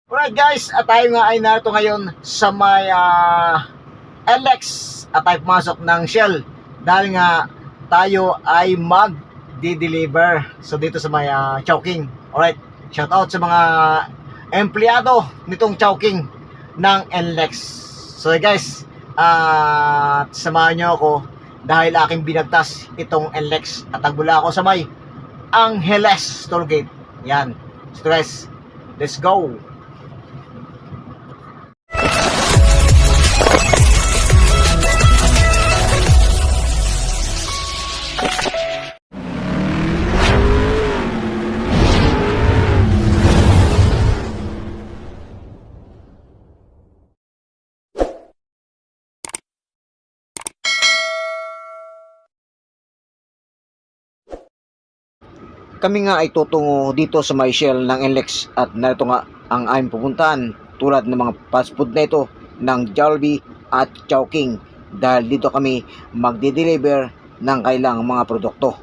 Alright guys, at tayo nga ay narito ngayon sa may LX at tayo pumasok ng Shell dahil nga tayo ay mag-deliver so dito sa may Chowking. Alright, shout out sa mga empleyado nitong Chowking ng LX. So guys, samahan nyo ako dahil aking binagtas itong LX at tagbula ako sa may Angeles Tollgate. Yan. So guys, let's go. Kami nga ay tutungo dito sa may Shell ng NLEX at narito nga ang aming pupuntahan tulad ng mga fast food na ito ng Jollibee at Chowking dahil dito kami magde-deliver ng kailang mga produkto.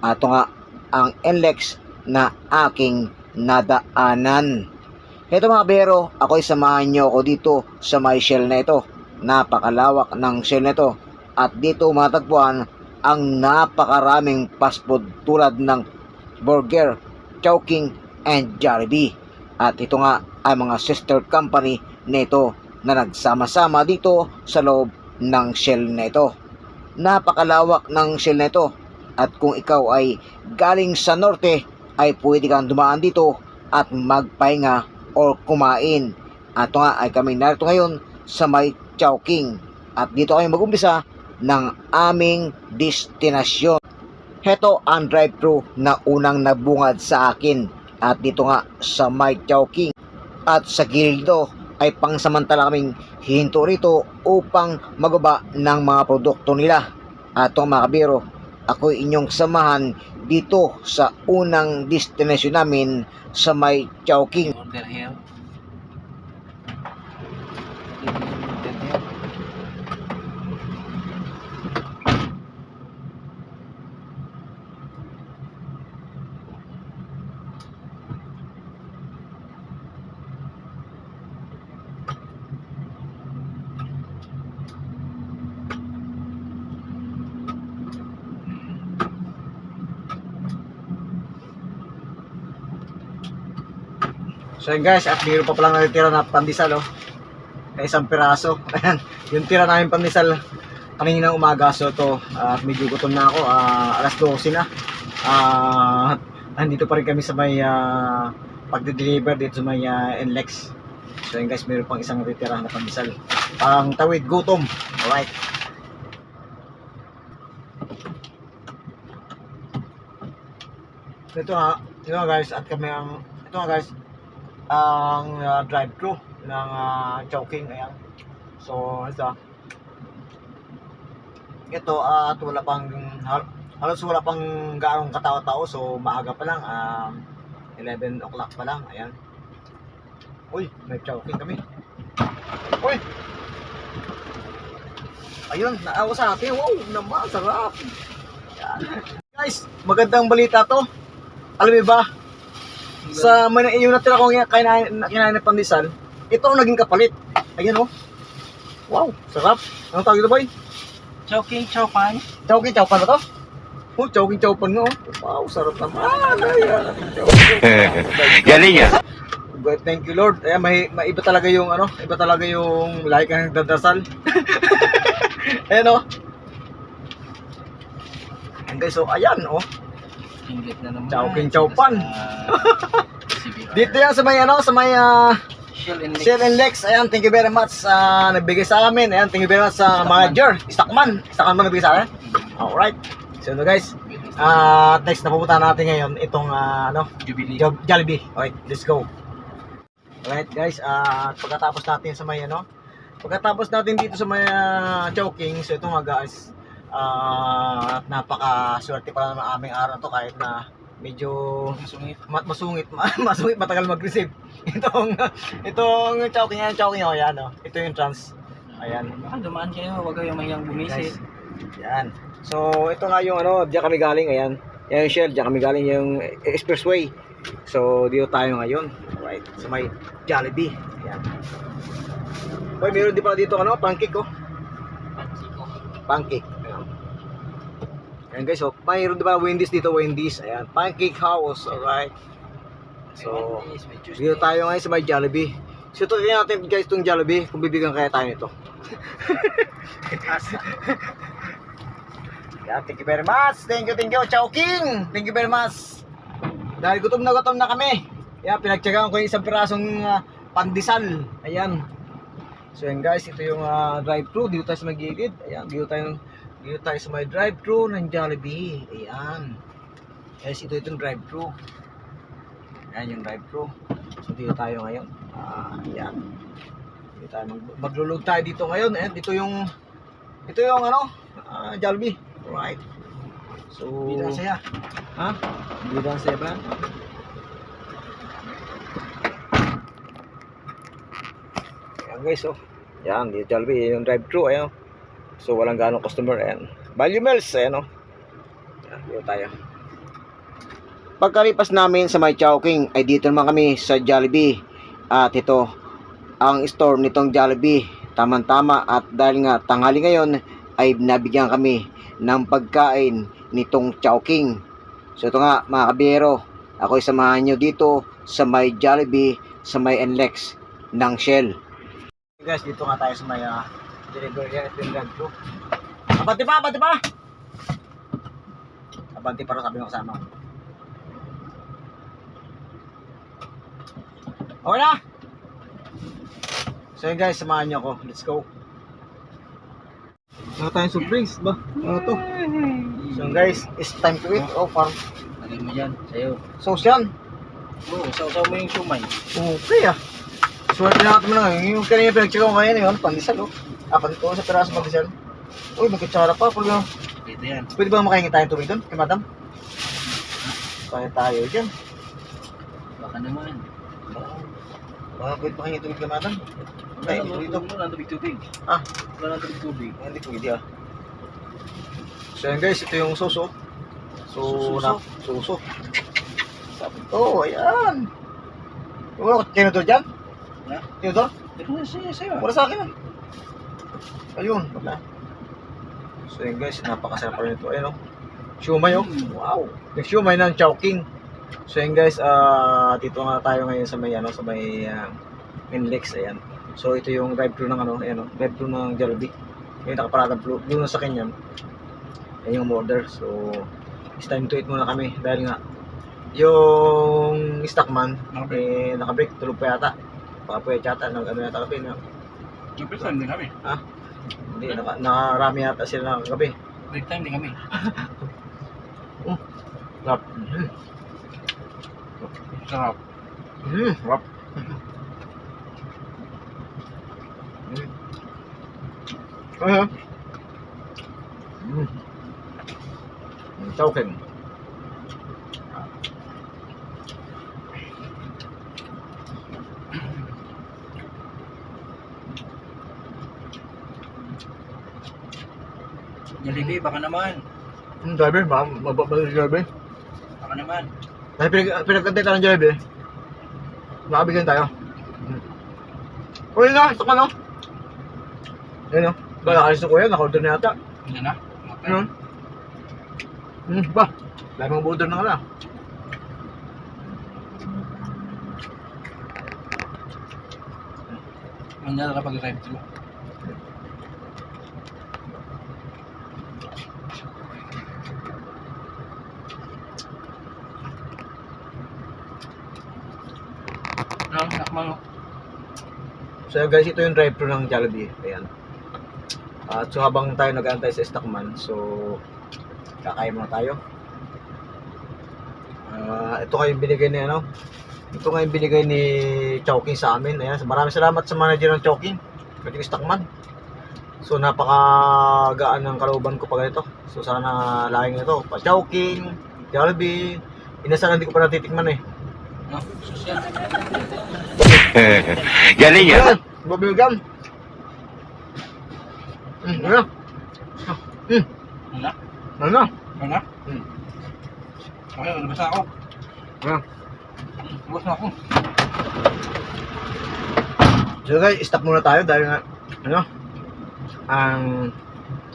At ito nga ang NLEX na aking nadaanan. Ito mga bero, ako ay samahan nyo ako dito sa may Shell na ito. Napakalawak ng Shell na ito at dito matagpuan ang napakaraming fast food tulad ng Burger, Chowking, and Jollibee. At ito nga ay mga sister company nito na nagsama-sama dito sa loob ng Shell na ito. Napakalawak ng Shell na ito at kung ikaw ay galing sa norte ay pwede kang dumaan dito at magpahinga or kumain. At ito nga ay kami narito ngayon sa may Chowking at dito kami mag-umpisa ng aming destinasyon. Heto ang drive-thru na unang nabungad sa akin at dito nga sa may Chowking at sa gilid dito ay pangsamantala kaming hihinto rito upang magaba ng mga produkto nila. At ito mga kabiro, ako inyong samahan dito sa unang destination namin sa may Chowking. Order here. So yun guys, at mayroon pa palang natitira na pandesal na isang piraso. Ayan, yung tira namin pandesal kanina umaga. So ito, at medyo gutom na ako, alas 12 na. Nandito pa rin kami sa may pagde-deliver dito sa may NLEX. So yun guys, mayroon pang isang natitira na pandesal. Pang tawid gutom. Alright. Ito nga guys, at kami ito nga guys, ang drive-thru ng Chowking. Ayan. So ito at wala pang halos wala pang gaanong katao-tao, so maaga pa lang, 11 o'clock pa lang. Ayan. Uy, may Chowking kami. Uy, ayun, naawa sa atin. Wow naman, sarap. Ayan. Guys, magandang balita to. Alam mo ba, sa yung natira kong kinain ng pandesal, ito ang naging kapalit. Ayan wow, sarap. Anong tawag ito boy? Chowking, chowpan. Chowking, chowpan na to? Chowking, chowpan nga Wow, sarap naman. Galing yan. Thank you Lord. Ayan, may iba talaga yung iba talaga yung like ang nagdadasal. Ayan And guys, so ayan Ingit na naman. Chowking, chowpan. CBR. Dito yan sa may sa may Shell and Lex. Ayan, thank you very much nagbigay sa amin. Ayan, thank you very much sa manager Stockman ba nagbigay sa akin? Alright. So guys, next na pupunta natin ngayon itong Jollibee. Alright, let's go. Alright guys, pagkatapos natin sa may pagkatapos natin dito sa may Chowking, so ito nga guys, napaka-swerte pa ng aming araw to kahit na medyo masungit matagal mag-receive. Itong Chowking yan, ito yung trans. Ayan. Baka dumaan kayo, huwag kayong mahiyang bumisit. Yan. So ito nga yung diyan kami galing. Ayan. Yan yung Shell, diyan kami galing yung expressway. So dito tayo ngayon. Alright, sa may Jollibee. Ayan. Boy, meron din pala dito ano, pancake oh. Pancake. Ayan. Ayan guys, oh, mayroon din pala Wendy's dito, Wendy's. Ayan, Pancake House. Alright. So, dito tayo ngayon sa may Jollibee. So, ito natin guys itong Jollibee kung bibigyan kaya tayo nito. Yeah, thank you very much. Thank you, Chowking. Thank you very much. Dahil gutom na kami. Yeah, pinagtyagaan ko yung isang pirasong pandesal. Ayan. So yan guys, ito yung drive-thru. Dito tayo sa may gilid. Ayan, dito tayo sa may drive-thru ng Jollibee. Ayan. Guys, ito yung drive-thru. Ayan yung drive-thru. So dito tayo ngayon. Ayan. Dito tayo maglulog tayo dito ngayon. Ayan, ito yung ano, Jollibee. Alright. So, Bida saya. ha? Bida saya ba? Ayan guys, oh. Ayan, dito Jollibee, yung drive-thru, ayan. So, walang ganong customer, ayan. Value Mills, ayan, oh. Ayan, dito tayo. Pagkalipas namin sa may Chowking, ay dito naman kami sa Jollibee. At ito, ang store nitong Jollibee. Tamang-tama, at dahil nga tanghali ngayon, ay nabigyan kami ng pagkain nitong Chowking. So ito nga mga kabiyero, ako'y samahan nyo dito sa may Jollibee, sa may NLEX ng Shell. Guys, dito nga tayo sa may delivery at drive-thru. Abante pa! Abante pa rin, sabi ng kasama. Okay na! So yun guys, samahan nyo ako. Let's go! Ano tayong soft drinks ba? Ano to? So guys, it's time to eat. Oh, parang Lagay mo dyan, sa'yo. sauce yan. Oo, sausaw mo yung shumay. Okay ah. Swerte na natin mo lang. Yung kanina pinag-check ko ngayon yun, pandesal oh. Pandesal sa peraso pandesal. Uy, magkatsara pa. Ito yan. Pwede ba makahingi tayong tubig doon, kay madam? Kaya tayo dyan. Baka naman. Baka pwede makahingi tubig kay madam? Ay, dito. Wala nang tubig-tubig. Ah, Wala nang tubig-tubig. hindi pwede ah. So yan guys, ito yung suso. Suso. Sabi ko, ayan. Wala ko, tinodor dyan? Ha? Tinodor? Ito na sa'yo. Wala sa akin ah. Ayun, wala. So yun guys, napakasarap pa rin ito. Ayun oh. Siumay oh. Wow. Yung siumay ng Chowking. So yun guys, dito nga tayo ngayon sa may NLEX, ayan. So ito yung drive-thru ng ayan oh, drive-thru ng Jollibee. Yung nakaparada blue na sa kanya. Ayan yung order. So it's time to eat muna kami dahil nga yung stockman naka-break, tulog pa yata. Baka po yata yata kape na. Break time din kami. Ha? Hindi, nakarami yata sila ng gabi. Break time din kami. Rap. Sarap. Rap. Ayan. Chowking. Jollibee, baka naman. Driver, mababalik driver. Baka naman. Dahil pinagkantay tayo ng Jollibee, makabigyan tayo. Uy na, ito ka na. Ayun o, nakalis na ko yan, naka-order na yata. Hindi na. Ba, dahil mga order na ka na. Hindi na kapag drive-thru. Nakman. So guys, ito yung drive-thru ng Jollibee. Ayan. At so habang tayo nag-aantay sa stockman, so kakain muna tayo. Ito kayong binigay ni ito nga yung binigay ni Chowking sa amin. Ayan, maraming salamat sa manager ng Chowking, pati yung stockman. So napakagaan ng kalooban ko pa ganito. So sana laging ito, pa Chowking, Jollibee. Inasalan hindi ko pa natitikman eh. No, social. Galing yan. Babilgam. Ano? Wala? Ano? Wala? Okay, nabasa ako. Ano? Nabasa ako. So guys, stop muna tayo dahil nga, ano,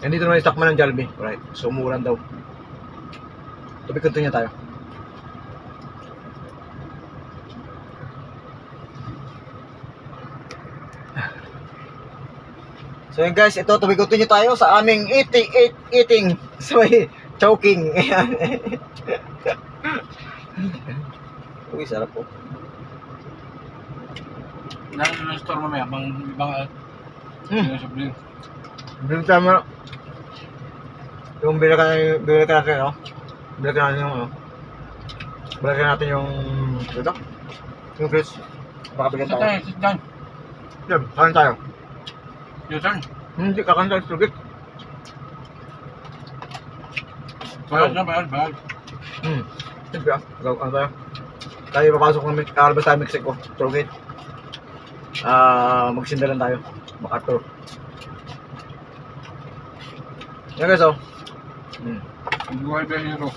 nandito naman yung stockman ng Jollibee. Alright, so umuulan daw. Tuloy continue tayo. So yun guys, ito tuloy continue tayo sa aming eating so choking. Ayan. Uy, sarap po. Nandun ng store mamaya, ibang sublim. Bilhin tama. Yung bilhin ka natin, no? Bilhin ka natin yung, ano? Bilhin ka natin yung, ito? Yung Chris. Baka bigyan Sit tayo. down, sit down. Yan, kain tayo. Your turn. Hindi, kakain tayo, sugit. Bayad na, bayad. Siyempre, ano tayo? Tayo papasok namin, kalabas tayo Mexico, Tollgate. Magsindalan tayo, MacArthur. Yan guys, oh. Buhay Bihero.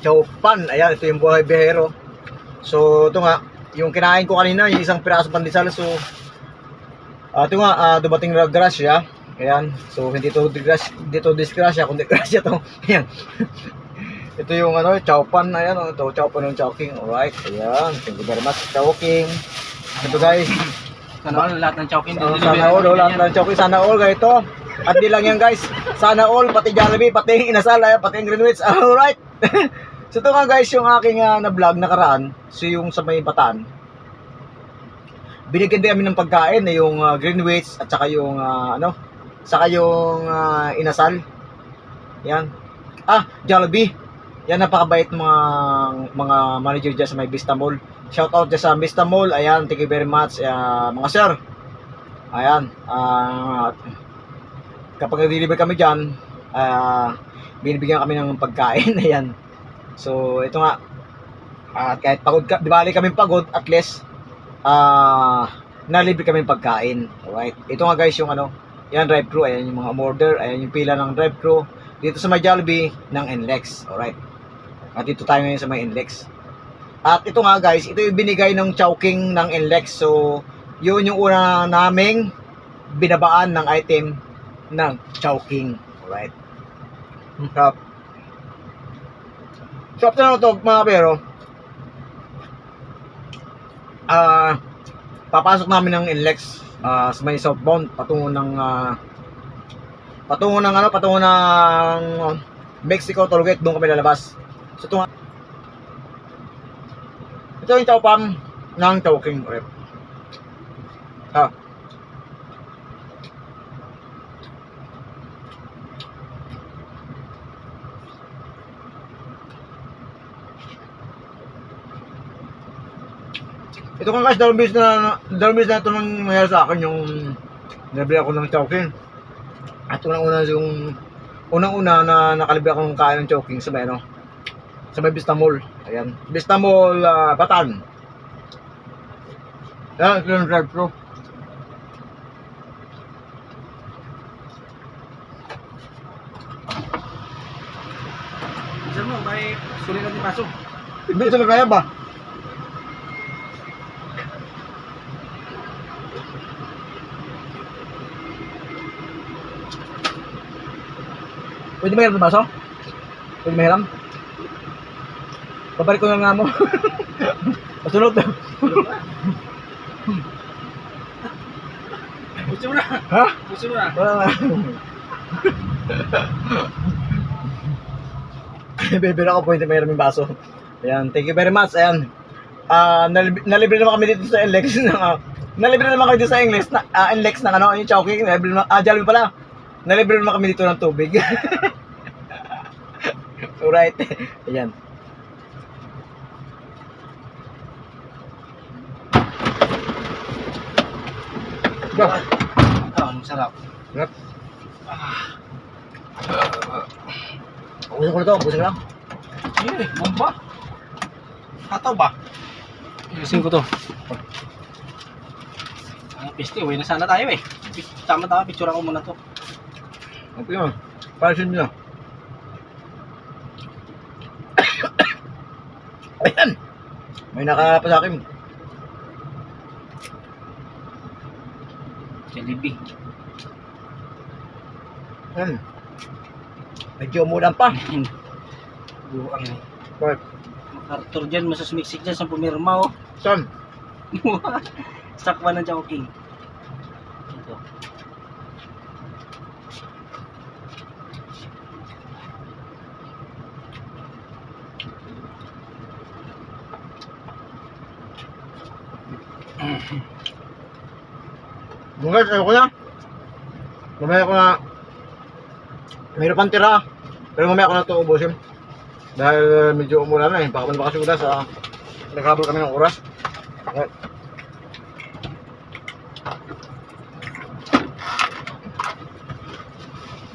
Chowpan, ayan, ito yung buhay bihero. So, ito nga, yung kinain ko kanina, yung isang piraso pandesal. So, ito nga, dumating na grasya. Ayan, so hindi to disgrasya, kundi grasya to. Ayan. Ito yung ano, chowpan, ayan, ito, chowpan ng chowking. Alright, ayan, thank you very much, chowking. Ito guys, Sana all, lahat ng chowking. sana all, lahat ng chowking, sana all, ganito. At di lang yan guys, sana all, pati Jollibee, pati inasal, pati yung Greenwich. Alright. So ito nga guys, yung aking na-vlog nakaraan, so yung sa may Bataan, binigyan din kami ng pagkain na yung Greenwich at saka yung saka yung inasal. Yan. Jollibee. Yan, napakabait mga manager dyan sa may Vista Mall. Shout out dyan sa Vista Mall. Ayan, thank you very much mga sir. Ayan. Kapag nag-deliver kami dyan, binibigyan kami ng pagkain. Ayan. So, ito nga. Kahit pagod ka, di bali kami pagod, at least nalibre kami pagkain. Alright. Ito nga guys, yung yan, drive-thru. Ayan yung mga order. Ayan yung pila ng drive-thru. Dito sa may Jollibee ng NLEX. Alright. At dito tayo ngayon sa may NLEX. At ito nga guys, ito yung binigay ng chowking ng NLEX. So, yun yung una naming binabaan ng item ng chowking. Alright. Sarap. Sarap na ito mga pero. Papasok namin ng NLEX sa may southbound patungo ng Mexico Tollgate. Doon kami lalabas. So ito yung chowpan ng chowking. Ito nga guys, dalawang beses na ito nang nangyari sa akin, yung nabili ako ng chowking. At unang-una na nakalibre ako ng kain ng chowking sa may Vista Mall. Ayan, Vista Mall, Bataan. Ayan, ito yung drive-thru. Isa mo, may sulit natin pasok. Hindi sa kaya ba? Pwede mahiram na baso? Pwede mahiram? Pabalik ko na nga mo. Pasunod na. Gusto mo na. Ha? Gusto mo na. Wala nga. Bibira ko, pwede mahiram yung baso. Ayan, thank you very much. Ayan. Nalibre naman kami dito sa NLEX. Nalibre naman kami dito sa NLEX ng yung chowking. Jollibee pala. Nalibre naman kami dito ng tubig. Alright. Ayan. Ang sarap. Sarap. Ubusin ko na to. Ubusin ko lang. Hindi, bomba. Hataw ba? Iusin ko to. Piste, uwi na sana tayo eh. Tama-tama, picture ako muna to. Okay naman. Para sa inyo. Ayan. May nakapa sa akin. Jollibee. Medyo umulan pa. Buang. Bakit? Arthur dyan, masusmiksik dyan sa pumirma, oh. Saan? Sakwa ng Chowking. Ito. Guys, ayoko na. Mamaya ko na. Mayroon pang tira. Pero mamaya ko na ito ubusin. Dahil medyo umulan na eh. Baka man kasi ulas. Naghabol kami ng oras. Okay.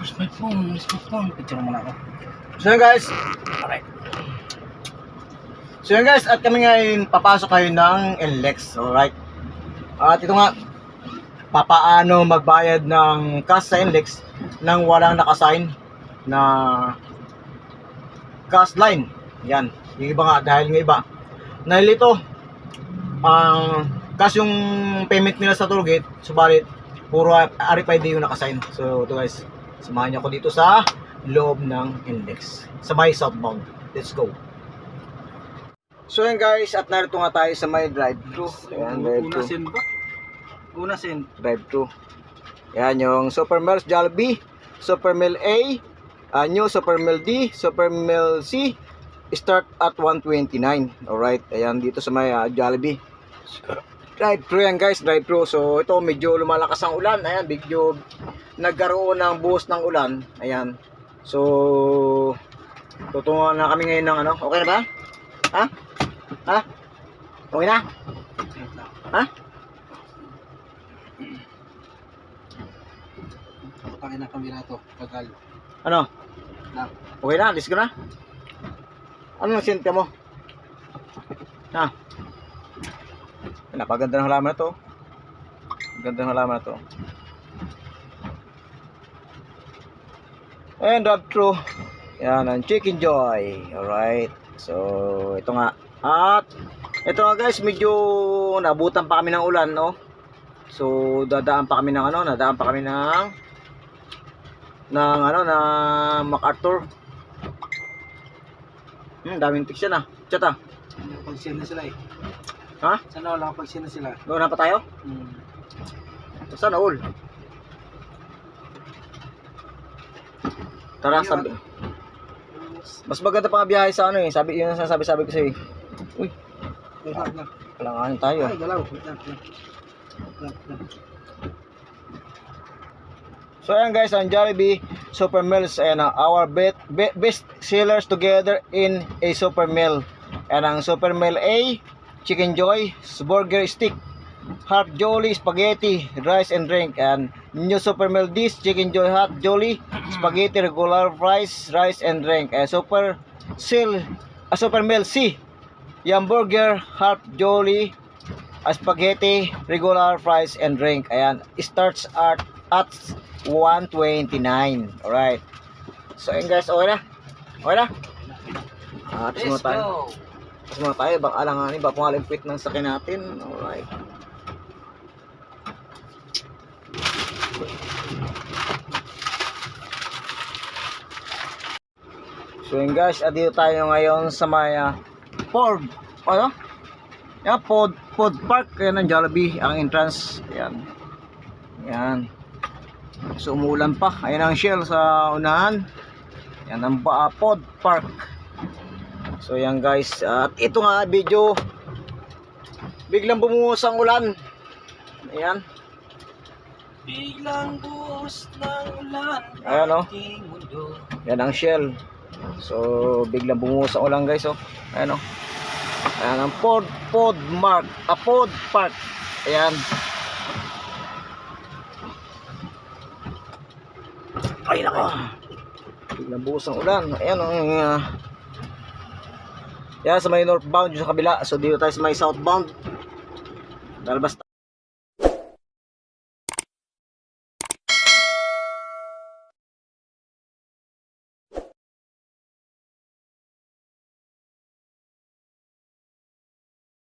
Where's my phone? Where's my phone? Picture mo na ako. So yun guys. Alright. So yun guys. At kami ngayon papasok kayo ng NLEX. Alright. At ito nga. Papaano magbayad ng cash sa NLEX nang walang nakasign na cash line. Yan. Yung iba nga. Dahil nga iba. Nalito. Cash yung payment nila sa tollgate. Subalit puro RFID yung nakasign. So ito guys. Samahan niyo ako dito sa loob ng NLEX. Sa may southbound. Let's go. So yan guys. At narito nga tayo sa may drive-thru. Ayan, Una drive-thru. send ba? Una send. Drive-thru. Yan yung Super Mel's Jollibee, Super Mel A, New Super Mel D, Super Mel C, start at 129. Alright, ayan dito sa may Jollibee. Drive-thru yan guys, drive-thru. So ito medyo lumalakas ang ulan. Ayan, medyo nagkaroon ng buhos ng ulan. Ayan. So tutungan na kami ngayon ng ano. Okay na ba? Ha? Ha? Okay na? Ha? Pakain na kami na to. Tagal. Ano? Na. Okay na, alis ka na. Ano ang sente mo? Ha? Napaganda ng halaman na to. Ganda ng halaman na to. And drive-thru. Yan ang Chicken Joy. Alright. So, ito nga. At, ito nga guys, medyo nabutan pa kami ng ulan, no? So, dadaan pa kami ng MacArthur. Daming tiks yan Chat Pag-send na sila eh. Ha? Sana wala pag-send na sila. Doon na pa tayo? Sana all. Tara, sabi. Mas maganda pa nga biyahe sa ano eh. Sabi, yun ang sabi ko sa'yo. Uy, Wait lang. kalanganin tayo. Ay, galaw. Wait lang. So ayan guys, ang Jollibee Super Meals and our best sellers together in a Super Meal. And ang Super Meal A, Chicken Joy, Burger Stick, Half Jolly, Spaghetti, Rice and Drink. And New Super Meal D, Chicken Joy, Hot Jolly, Spaghetti, Regular Fries, Rice and Drink. And Super Meal C, Hamburger, Half Jolly, Spaghetti, Regular Fries and Drink. Ayan, starts at 129. Alright. So ayun guys, okay na? Okay na? Tapos muna tayo. Tapos muna tayo. Baka alanganin. Baka pangalimpit ng sakin natin. Alright. So yun guys, dito tayo ngayon sa may Ford. Ano? Yan, Ford Park. Yan ang Jollibee. Ang entrance. Yan. Yan. So umuulan pa. Ayan ang Shell sa unahan. Yan ang Ford Park. So yan guys. At ito nga video. Biglang bumuhos ang ulan. Ayan. Biglang buhos ng ulan. Ayan o. Mundo. Yan ang Shell. So biglang bumuhos ang ulan guys. Ayan o. Ayan ang Ford Park. Ayan. Ay nako. Biglang buhos ang ulan. Ayan ang yan sa may northbound yung sa kabila. So dito tayo sa may southbound. Dalbas